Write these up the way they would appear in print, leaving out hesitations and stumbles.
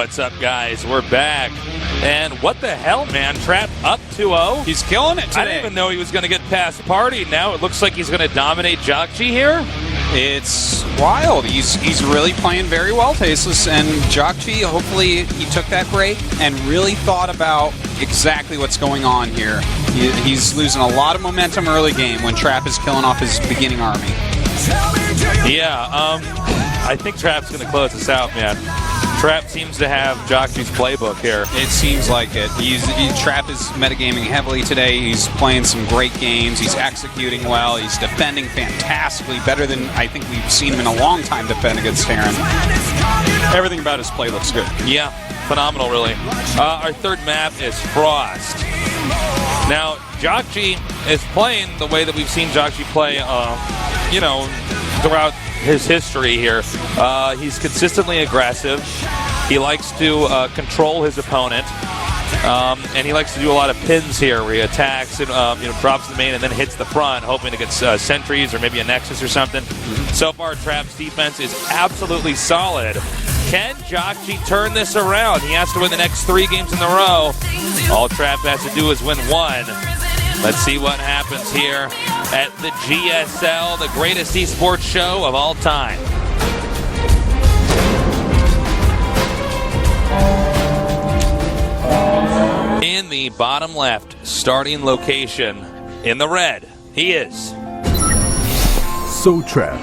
What's up, guys? We're back. And what the hell, man? Trap up 2-0? He's killing it today. I didn't even know he was going to get past Party. Now it looks like he's going to dominate jjakji here. It's wild. He's really playing very well, Tasteless. And jjakji, hopefully he took that break and really thought about exactly what's going on here. He's losing a lot of momentum early game when Trap is killing off his beginning army. Yeah, I think Trap's going to close this out, man. Trap seems to have jjakji's playbook here. It seems like it. Trap is metagaming heavily today. He's playing some great games. He's executing well. He's defending fantastically, better than I think we've seen him in a long time defend against Terran. Everything about his play looks good. Yeah, phenomenal, really. Our third map is Frost. Now, jjakji is playing the way that we've seen jjakji play, throughout his history here. He's consistently aggressive. He likes to control his opponent, and he likes to do a lot of pins here, where he attacks and drops the main and then hits the front, hoping to get sentries or maybe a nexus or something. So far, Trap's defense is absolutely solid. Can jjakji turn this around? He has to win the next 3 games in a row. All Trap has to do is win 1. Let's see what happens here at the GSL, the greatest esports show of all time. In the bottom left, starting location, in the red, he is So Trap.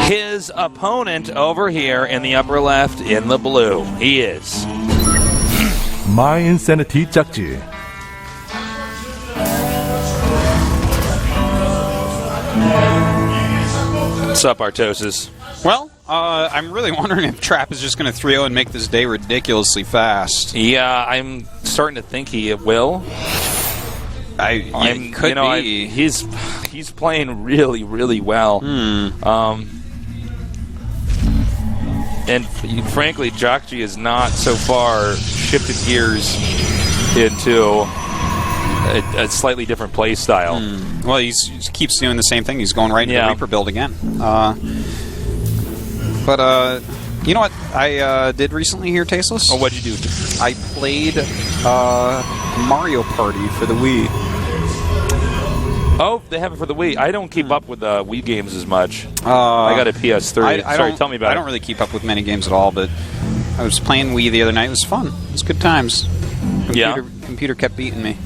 His opponent over here in the upper left in the blue. He is My Insanity Jakji. What's up, Artosis? Well, I'm really wondering if Trap is just going to 3-0 and make this day ridiculously fast. Yeah, I'm starting to think he will. Could be. He's playing really, really well. And frankly, jjakji is not so far shifted gears into a slightly different play style. Well, he keeps doing the same thing. He's going right into the Reaper build again. But you know what I did recently here, Tasteless? Oh, what'd you do? I played Mario Party for the Wii. Oh, they have it for the Wii. I don't keep up with Wii games as much. I got a PS3. Sorry, tell me about it. I don't really keep up with many games at all, but I was playing Wii the other night. It was fun. It was good times. Computer kept beating me.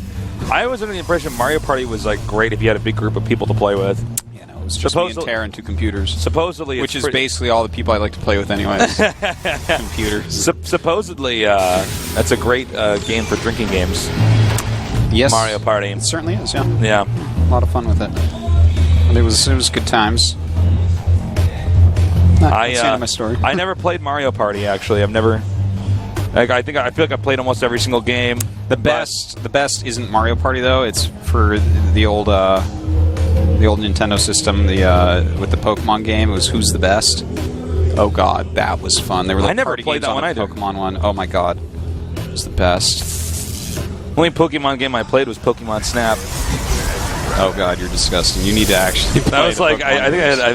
I was under the impression Mario Party was like great if you had a big group of people to play with. Yeah, no, it was just me and Terran, 2 computers. Supposedly, which is basically all the people I like to play with, anyways. Computers. Supposedly, that's a great game for drinking games. Yes, Mario Party. It certainly is. Yeah. Yeah. A lot of fun with it. It was good times. That's the end of my story. I never played Mario Party. Actually, I've never. I feel like I played almost every single game. The best isn't Mario Party though. It's for the old Nintendo system. With the Pokemon game, it was Who's the Best. Oh God, that was fun. They were like I never played that one either. Pokemon one. Oh my God, it was the best. The only Pokemon game I played was Pokemon Snap. Oh God, you're disgusting. You need to actually play. That was like I think I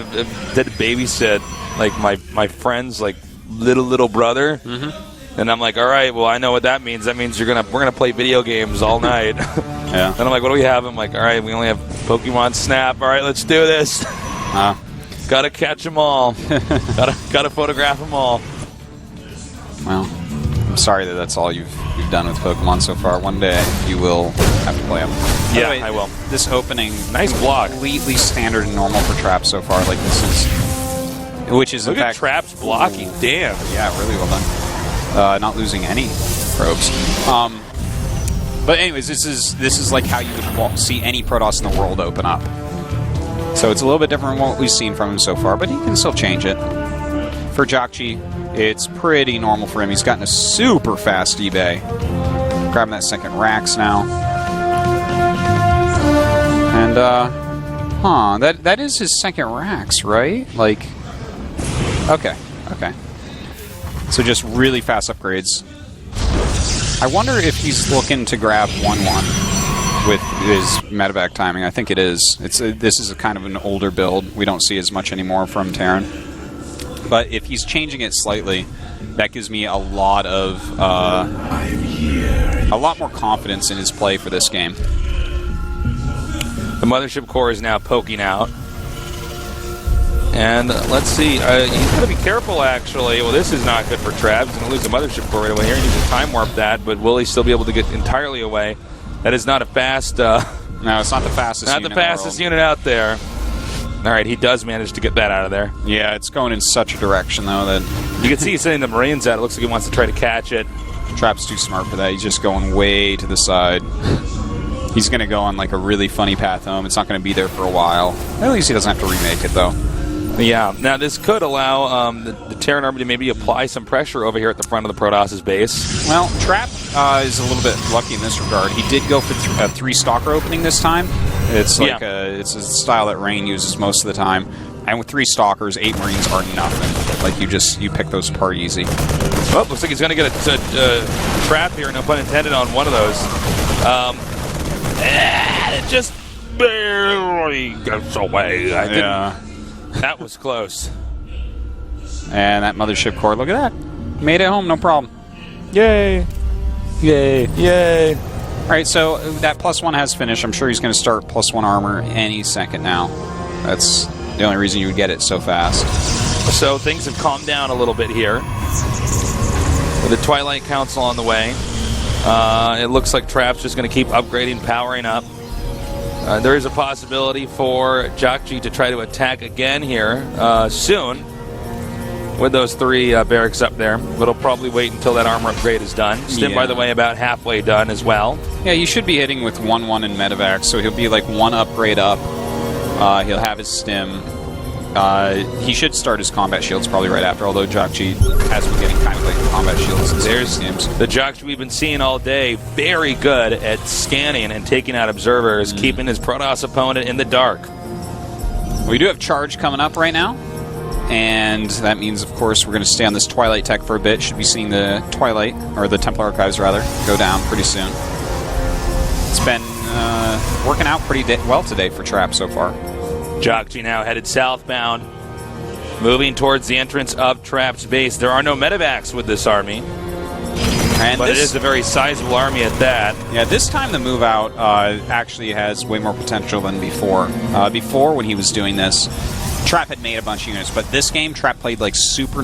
did babysit like my friend's like little brother, and I'm like, all right, well I know what that means. That means we're gonna play video games all night. Yeah. And I'm like, what do we have? I'm like, all right, we only have Pokemon Snap. All right, let's do this. Gotta catch them all. gotta photograph them all. Well, I'm sorry that's all you've done with Pokemon so far. One day you will have to play them. Yeah, way, I will. This opening, nice block. Completely standard and normal for Trap so far. Like this is, which is Look in at fact Trap's blocking. Damn. Yeah, really well done. Not losing any probes. But anyways, this is like how you would see any Protoss in the world open up. So it's a little bit different from what we've seen from him so far, but he can still change it. For jjakji, it's pretty normal for him. He's gotten a super fast eBay. Grabbing that second Rax now. And, that is his second Rax, right? Like, okay. So just really fast upgrades. I wonder if he's looking to grab 1-1. with his medevac timing. I think it is. This is a kind of an older build. We don't see as much anymore from Terran. But if he's changing it slightly, that gives me a lot more confidence in his play for this game. The Mothership Core is now poking out. And let's see, he's going to be careful, actually. Well, this is not good for Trav. He's going to lose the Mothership Core right away here. He needs to time warp that, but will he still be able to get entirely away? That is not a fast... no, it's not the fastest unit. Not the fastest unit out there. All right, he does manage to get that out of there. Yeah, it's going in such a direction, though, that... You can see he's sending the Marines out. It looks like he wants to try to catch it. Trap's too smart for that. He's just going way to the side. He's going to go on like a really funny path home. It's not going to be there for a while. At least he doesn't have to remake it, though. Yeah. Now, this could allow the Terran Army to maybe apply some pressure over here at the front of the Protoss' base. Well, Trap is a little bit lucky in this regard. He did go for a 3-stalker opening this time. It's like it's a style that Rain uses most of the time. And with 3 stalkers, 8 Marines are nothing. Like, you pick those apart easy. Well, looks like he's going to get a trap here, no pun intended, on one of those. It just barely gets away. Yeah. That was close. And that Mothership Core, look at that. Made it home, no problem. Yay. Yay. Yay. All right, so that +1 has finished. I'm sure he's going to start +1 armor any second now. That's the only reason you would get it so fast. So things have calmed down a little bit here. With the Twilight Council on the way. It looks like Trap's just going to keep upgrading, powering up. There is a possibility for JOGUNSHOP to try to attack again here soon with those 3 barracks up there, but he'll probably wait until that armor upgrade is done. Stim, by the way, about halfway done as well. Yeah, you should be hitting with 1-1 in medevac, so he'll be like 1 upgrade up. He'll have his Stim. He should start his combat shields probably right after, although JOGUNSHOP has been getting kind of like combat shields. There's the JOGUNSHOP we've been seeing all day. Very good at scanning and taking out observers, keeping his Protoss opponent in the dark. We do have charge coming up right now, and that means, of course, we're going to stay on this Twilight tech for a bit. Should be seeing the Twilight, or the Templar Archives rather, go down pretty soon. It's been working out pretty well today for Trap so far. JOGUNSHOP now headed southbound, moving towards the entrance of Trap's base. There are no medevacs with this army, but it is a very sizable army at that. Yeah, this time the move out actually has way more potential than before. Before, when he was doing this, Trap had made a bunch of units, but this game, Trap played like super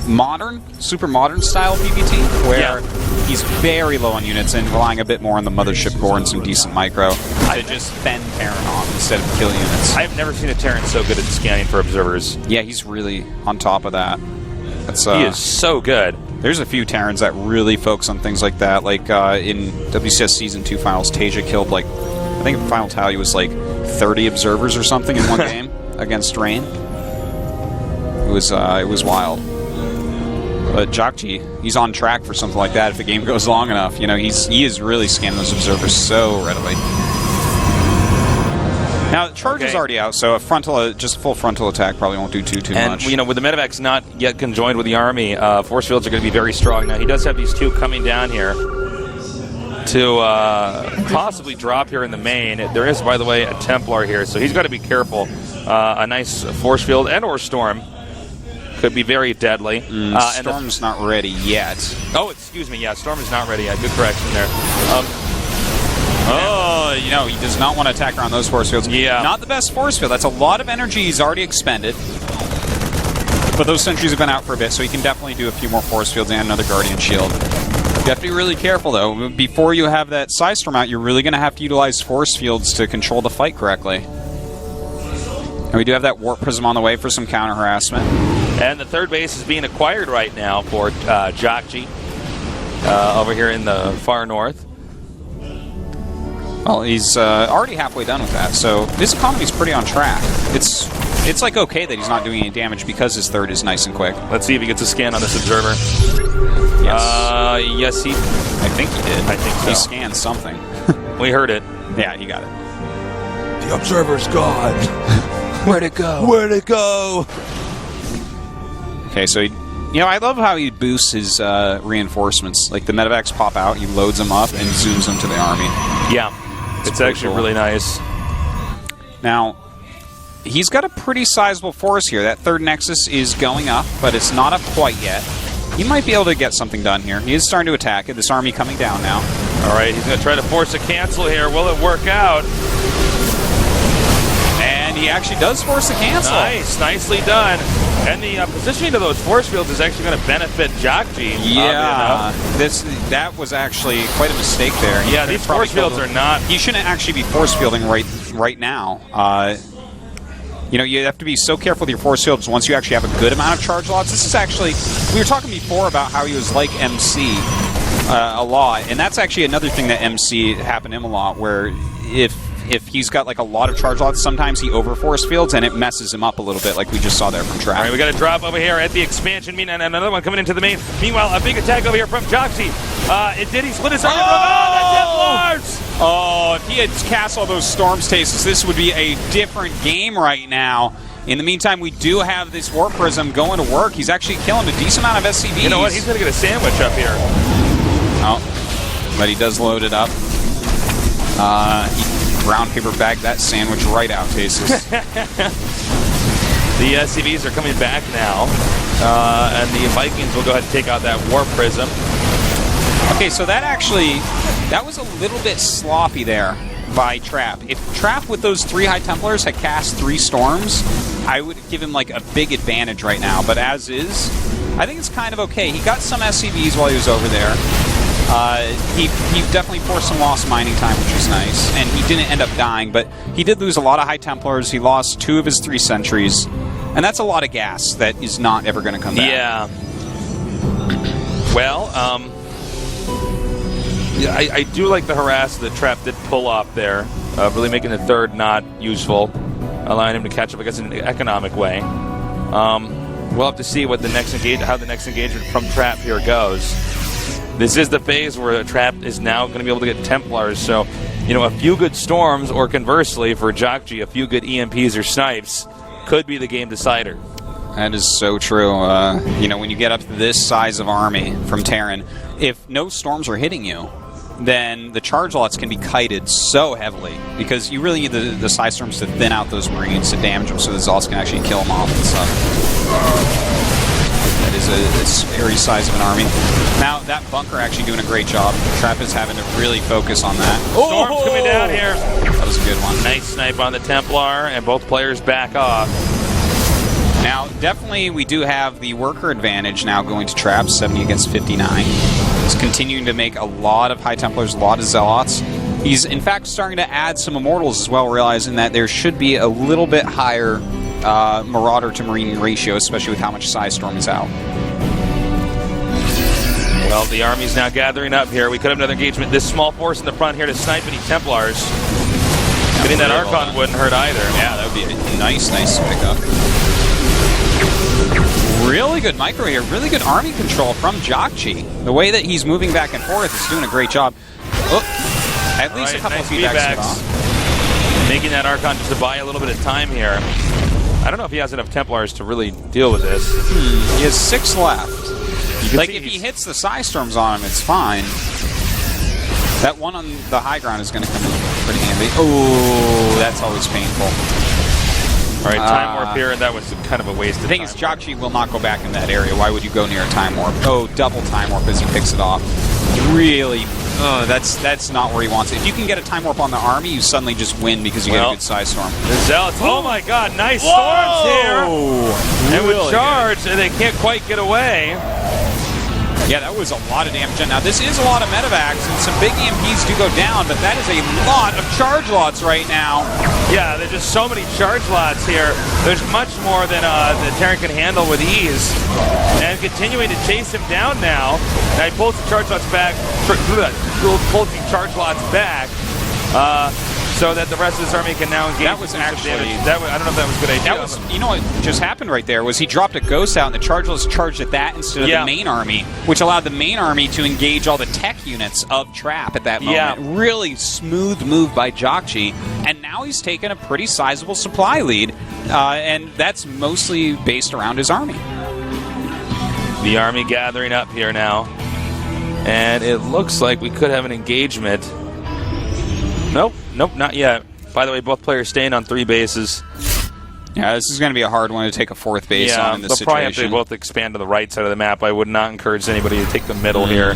modern style PvT, where he's very low on units and relying a bit more on the Mothership Core and some decent micro to just fend Terran off instead of kill units. I've never seen a Terran so good at scanning for observers. Yeah, he's really on top of that. He is so good. There's a few Terrans that really focus on things like that. Like in WCS Season 2 Finals, Tasia killed like, I think the final tally was like 30 observers or something in one game against Rain. It was wild. But JOGUNSHOP, he's on track for something like that if the game goes long enough. You know, he is really scanning those observers so readily. Now, the charge is already out, so a just full frontal attack probably won't do too much. And, you know, with the medevacs not yet conjoined with the army, force fields are going to be very strong. Now, he does have these 2 coming down here to possibly drop here in the main. There is, by the way, a Templar here, so he's got to be careful. A nice force field and or storm could be very deadly. Storm's not ready yet. Oh, excuse me. Yeah, Storm is not ready yet. Good correction there. You know, he does not want to attack around those force fields. Yeah. Not the best force field. That's a lot of energy he's already expended. But those sentries have been out for a bit, so he can definitely do a few more force fields and another Guardian Shield. You have to be really careful, though. Before you have that Size Storm out, you're really going to have to utilize force fields to control the fight correctly. And we do have that Warp Prism on the way for some counter harassment. And the 3rd base is being acquired right now for JOGUNSHOP over here in the far north. Well, he's already halfway done with that, so this economy's pretty on track. It's like okay that he's not doing any damage because his 3rd is nice and quick. Let's see if he gets a scan on this observer. Yes. Yes, he... I think he did. I think so. He scanned something. We heard it. Yeah, he got it. The observer's gone. Where'd it go? Where'd it go? Okay, so I love how he boosts his reinforcements. Like the medevacs pop out, he loads them up and zooms them to the army. Yeah. It's actually really nice. Now, he's got a pretty sizable force here. That third Nexus is going up, but it's not up quite yet. He might be able to get something done here. He is starting to attack it. This army coming down now. All right, he's going to try to force a cancel here. Will it work out? And he actually does force a cancel. Nice, nicely done. And the positioning of those force fields is actually going to benefit JOGUNSHOP. Yeah, that was actually quite a mistake there. Yeah, these force fields are not... He shouldn't actually be force fielding right now. You know, you have to be so careful with your force fields once you actually have a good amount of charge lots. This is actually... We were talking before about how he was like MC a lot, and that's actually another thing that MC happened to him a lot, where if he's got like a lot of charge lots, sometimes he over force fields and it messes him up a little bit, like we just saw there from Trap. All right, we got a drop over here at the expansion. And another one coming into the main. Meanwhile, a big attack over here from JOGUNSHOP. Did he split his army? Oh, if he had cast all those Storm Stasis, this would be a different game right now. In the meantime, we do have this Warp Prism going to work. He's actually killing a decent amount of SCVs. You know what? He's going to get a sandwich up here. Oh, but he does load it up. He brown paper bagged that sandwich right out, Tasis. The SCVs are coming back now, and the Vikings will go ahead and take out that Warp Prism. Okay, so that was a little bit sloppy there by Trap. If Trap with those 3 High Templars had cast 3 Storms, I would give him like a big advantage right now. But as is, I think it's kind of okay. He got some SCVs while he was over there. He definitely forced some lost mining time, which was nice. And he didn't end up dying, but he did lose a lot of High Templars. He lost 2 of his 3 sentries. And that's a lot of gas that is not ever going to come back. Yeah. Well, yeah, I do like the harass that Trap did pull up there, really making the third not useful, allowing him to catch up, I guess, in an economic way. We'll have to see what how the next engagement from Trap here goes. This is the phase where Trap is now going to be able to get Templars, so, you know, a few good Storms, or conversely, for JOGUNSHOP, a few good EMPs or Snipes could be the game decider. That is so true. You know, when you get up to this size of army from Terran, if no Storms are hitting you, then the charge lots can be kited so heavily, because you really need the Psi Storms to thin out those Marines to damage them so the Zalts can actually kill them off and stuff. That is a scary size of an army. Now, that bunker actually doing a great job. Trap is having to really focus on that. Storms coming down here. That was a good one. Nice snipe on the Templar, and both players back off. Now, definitely we do have the worker advantage now going to Trap, 70 against 59. He's continuing to make a lot of High Templars, a lot of Zealots. He's, in fact, starting to add some Immortals as well, realizing that there should be a little bit higher Marauder to Marine ratio, especially with how much Psi Storm is out. Well, the army's now gathering up here. We could have another engagement. This small force in the front here to snipe any Templars. Getting that Archon wouldn't hurt either. Yeah, that would be a nice pickup. Really good micro here. Really good army control from JOGUNSHOP. The way that he's moving back and forth is doing a great job. Oh, at least a couple of feedbacks. Making that Archon just to buy a little bit of time here. I don't know if he has enough Templars to really deal with this. He has 6 left. Like, if he hits the Psi Storms on him, it's fine. That one on the high ground is going to come in pretty handy. Oh, that's always painful. All right, Time Warp here, and that was kind of a waste of time. The thing is, JOGUNSHOP will not go back in that area. Why would you go near a Time Warp? Oh, double Time Warp as he picks it off. Really, that's not where he wants it. If you can get a Time Warp on the army, you suddenly just win because you get a good Psi Storm. The Zealots, oh my god, nice Storms here! And with charge, and they can't quite get away. Yeah, that was a lot of damage. Now, this is a lot of medevacs, and some big EMPs do go down, but that is a lot of charge lots right now. Yeah, there's just so many charge lots here. There's much more than the Terran can handle with ease. And continuing to chase him down now. Now he pulls the charge lots back, pulls the charge lots back, so that the rest of his army can now engage. That was actually... I don't know if that was a good idea. That was, you know what just happened right there was he dropped a Ghost out, and the charge lots charged at that instead of the main army, which allowed the main army to engage all the tech units of Trap at that moment. Yeah. Really smooth move by JOGUNSHOP, and now he's taken a pretty sizable supply lead, and that's mostly based around his army. The army gathering up here now, and it looks like we could have an engagement. Nope, Nope, not yet. By the way, both players staying on 3 bases. Yeah, this is going to be a hard one to take a 4th base on in this they'll probably have situation. to both expand to the right side of the map. I would not encourage anybody to take the middle here.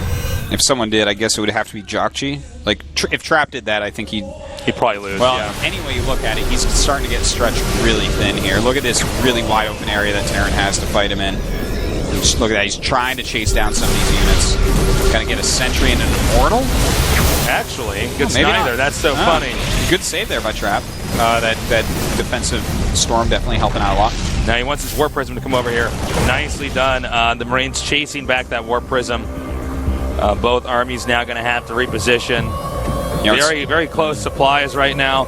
If someone did, I guess it would have to be jjakji. Like, if Trap did that, I think he'd probably lose. Well, yeah. anyway you look at it, he's starting to get stretched really thin here. Look at this really wide open area that Terran has to fight him in. Just look at that. He's trying to chase down some of these units. Going to get a sentry and an immortal. Actually, good maybe Snyder. not. That's so funny. Good save there by Trap. That defensive storm definitely helping out a lot. Now he wants his Warp Prism to come over here. Nicely done. The Marines chasing back that Warp Prism. Both armies now going to have to reposition. Very, very close supplies right now.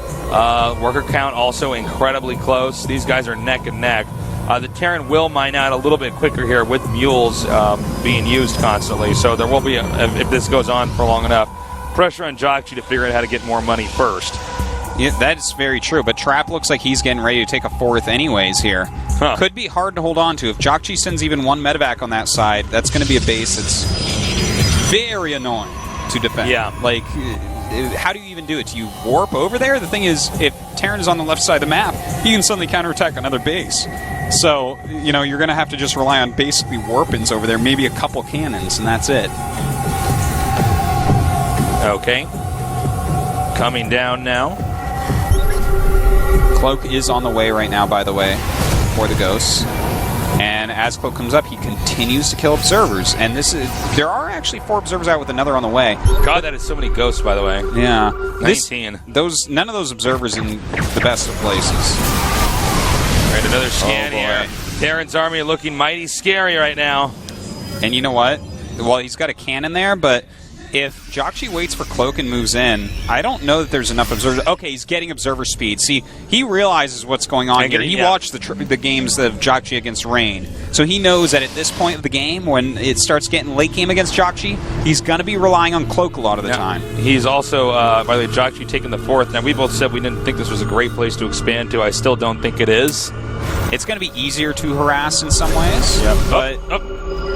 Worker count also incredibly close. These guys are neck and neck. The Terran will mine out a little bit quicker here with mules being used constantly. So there will be, if this goes on for long enough, pressure on jjakji to figure out how to get more money first. Yeah, that's very true, but Trap looks like he's getting ready to take a 4th anyways here. Huh. Could be hard to hold on to. If jjakji sends even 1 medevac on that side, that's going to be a base that's very annoying to defend. Yeah. Like, how do you even do it? Do you warp over there? The thing is, if Terran is on the left side of the map, he can suddenly counterattack another base. So, you know, you're going to have to just rely on basically warp-ins over there, maybe a couple cannons, and that's it. Okay. Coming down now. Cloak is on the way right now, by the way, for the Ghosts. And as Cloak comes up, he continues to kill observers. And there are actually 4 observers out with another on the way. God, that is so many ghosts, by the way. Yeah. 19. None of those observers in the best of places. All right, another scan here. Terran's army looking mighty scary right now. And you know what? Well, he's got a cannon there, but if jjakji waits for Cloak and moves in, I don't know that there's enough observers. Okay, he's getting observer speed. See, he realizes what's going on here. He watched the games of jjakji against Rain. So he knows that at this point of the game, when it starts getting late game against jjakji, he's going to be relying on Cloak a lot of the time. He's also, by the way, jjakji taking the 4th. Now, we both said we didn't think this was a great place to expand to. I still don't think it is. It's going to be easier to harass in some ways. Yep. But,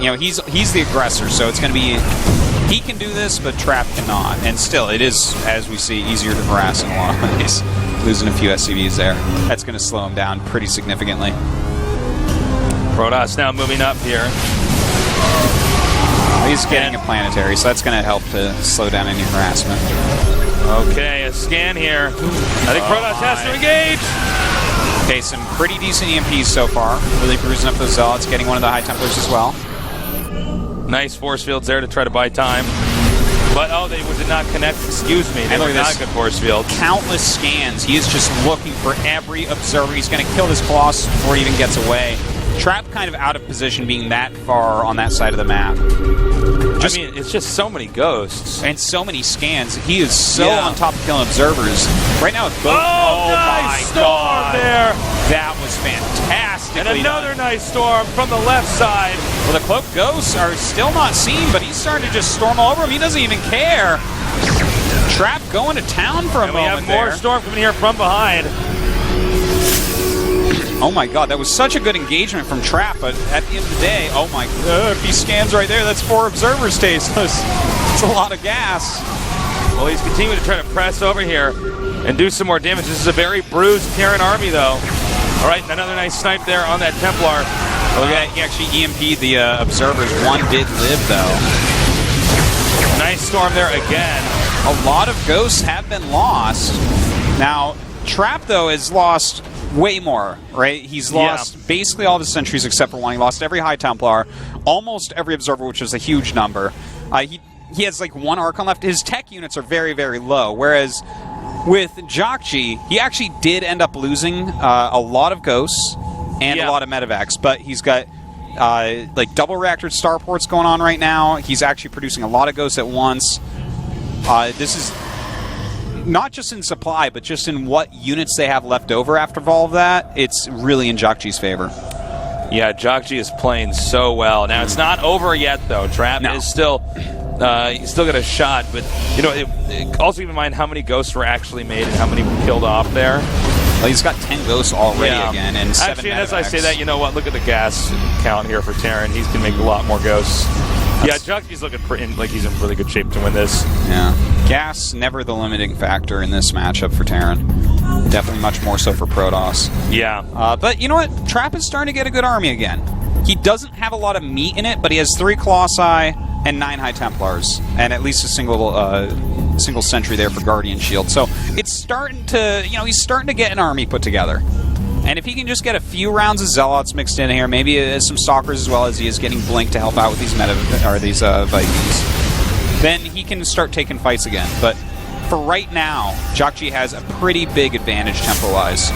you know, he's the aggressor, so it's going to be... He can do this, but Trap cannot. And still, it is, as we see, easier to harass in a lot of ways. Losing a few SCVs there. That's going to slow him down pretty significantly. Protoss now moving up here. He's getting a planetary, so that's going to help to slow down any harassment. Okay, a scan here. I think Protoss has to engage. Okay, some pretty decent EMPs so far. Really bruising up those Zealots, getting one of the High Templars as well. Nice force fields there to try to buy time. But, oh, they did not connect. Excuse me. They were not a good force field. Countless scans. He is just looking for every observer. He's going to kill this Colossus before he even gets away. Trap kind of out of position being that far on that side of the map. I mean, it's just so many ghosts. And so many scans. He is so on top of killing observers. Right now, it's both. Oh nice my storm God. there. That was fantastic. And another nice storm from the left side. Well, the Cloak Ghosts are still not seen, but he's starting to just storm all over him. He doesn't even care. Trap going to town for a moment. We have more storm coming here from behind. Oh my God, that was such a good engagement from Trap, but at the end of the day, oh my God, if he scans right there, that's 4 observers tasteless. It's a lot of gas. Well, he's continuing to try to press over here and do some more damage. This is a very bruised Terran army, though. All right, another nice snipe there on that Templar. Look at that, he actually EMP'd the observers. One did live, though. Nice storm there again. A lot of ghosts have been lost. Now, Trap, though, has lost way more, right? He's lost basically all the sentries except for one. He lost every High Templar, almost every observer, which is a huge number. He has like 1 Archon left. His tech units are very, very low, whereas with jjakji, he actually did end up losing a lot of ghosts and a lot of medevacs, but he's got like double reactor starports going on right now. He's actually producing a lot of ghosts at once. This is not just in supply, but just in what units they have left over after all of that. It's really in jjakji's favor. Yeah, jjakji is playing so well. Now, it's not over yet, though. Trap is still... he's still got a shot, but you know, also keep in mind how many ghosts were actually made and how many were killed off there. Well, he's got 10 ghosts already again, and 7 actually, and as medevacs. I say that, you know what? Look at the gas count here for Terran. He's gonna make a lot more ghosts. Yeah, jjakji's looking like he's in really good shape to win this. Yeah. Gas, never the limiting factor in this matchup for Terran. Definitely much more so for Protoss. Yeah. But you know what? Trap is starting to get a good army again. He doesn't have a lot of meat in it, but he has 3 Colossi and 9 High Templars, and at least a single sentry there for Guardian Shield. So it's starting to, he's starting to get an army put together. And if he can just get a few rounds of Zealots mixed in here, maybe some Stalkers as well as he is getting Blink to help out with these Vikings, then he can start taking fights again. But for right now, jjakji has a pretty big advantage tempo-wise.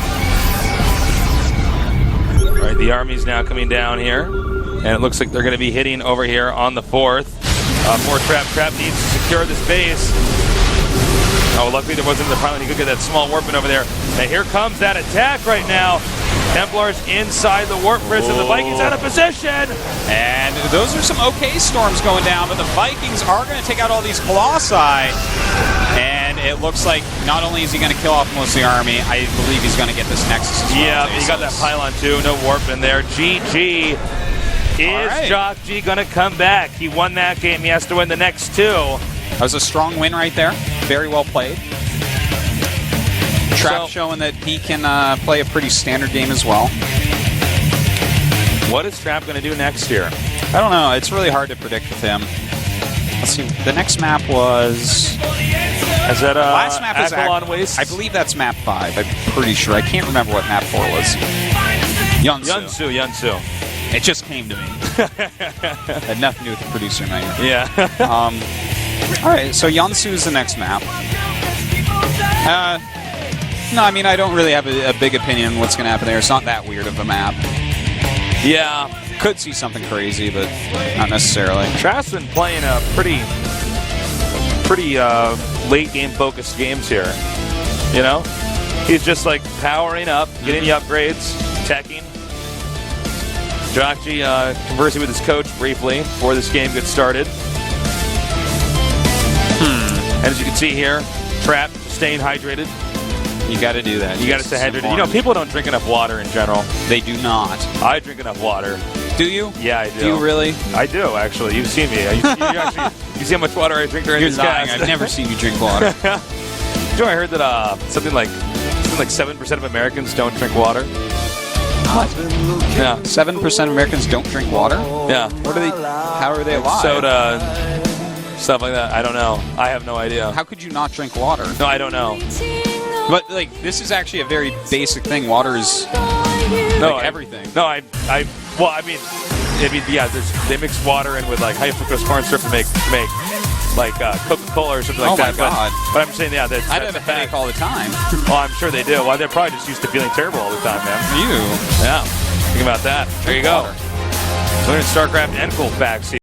All right, the army's now coming down here, and it looks like they're going to be hitting over here on the 4th. More Trap. Trap needs to secure this base. Oh, luckily there wasn't the pilot. He could get that small warping over there. And here comes that attack right now. Templars inside the warp prison. The Vikings out of position. And those are some okay storms going down, but the Vikings are going to take out all these Colossi. And it looks like not only is he going to kill off most of the army, I believe he's going to get this Nexus as well. Yeah, he got that pylon too. No warp in there. GG. Is jjakji going to come back? He won that game. He has to win the next 2. That was a strong win right there. Very well played. Trap showing that he can play a pretty standard game as well. What is Trap going to do next year? I don't know. It's really hard to predict with him. Let's see. The next map was... Is that last map is Aquilon Waste? I believe that's map 5. I'm pretty sure. I can't remember what map 4 was. Yunsu. It just came to me. Had nothing to do with the producer night. Yeah. All right, so Yunsu is the next map. No, I mean, I don't really have a big opinion on what's going to happen there. It's not that weird of a map. Yeah. Could see something crazy, but not necessarily. Trap's been playing a pretty late game focused games here. He's just like powering up, getting the upgrades, teching. jjakji conversing with his coach briefly before this game gets started. And as you can see here, Trap staying hydrated. You got to do that. You got to stay hydrated. People don't drink enough water in general. They do not. I drink enough water. Do you? Yeah, I do. Do you really? I do, actually. You've seen me. You see how much water I drink during this lying. cast. I've never seen you drink water. I heard that something like 7% of Americans don't drink water. What? Yeah. 7% of Americans don't drink water? Yeah. What are they? How are they alive? Soda, stuff like that. I don't know. I have no idea. How could you not drink water? No, I don't know. But this is actually a very basic thing. Water is everything. No, they mix water in with like high fructose corn syrup to make like Coca-Cola or something like that. Oh my God! But I'm saying, that's I have a headache all the time. Well, I'm sure they do. Well, they're probably just used to feeling terrible all the time, man. You? Yeah. Think about that. There you go. Learn Starcraft and cool facts here.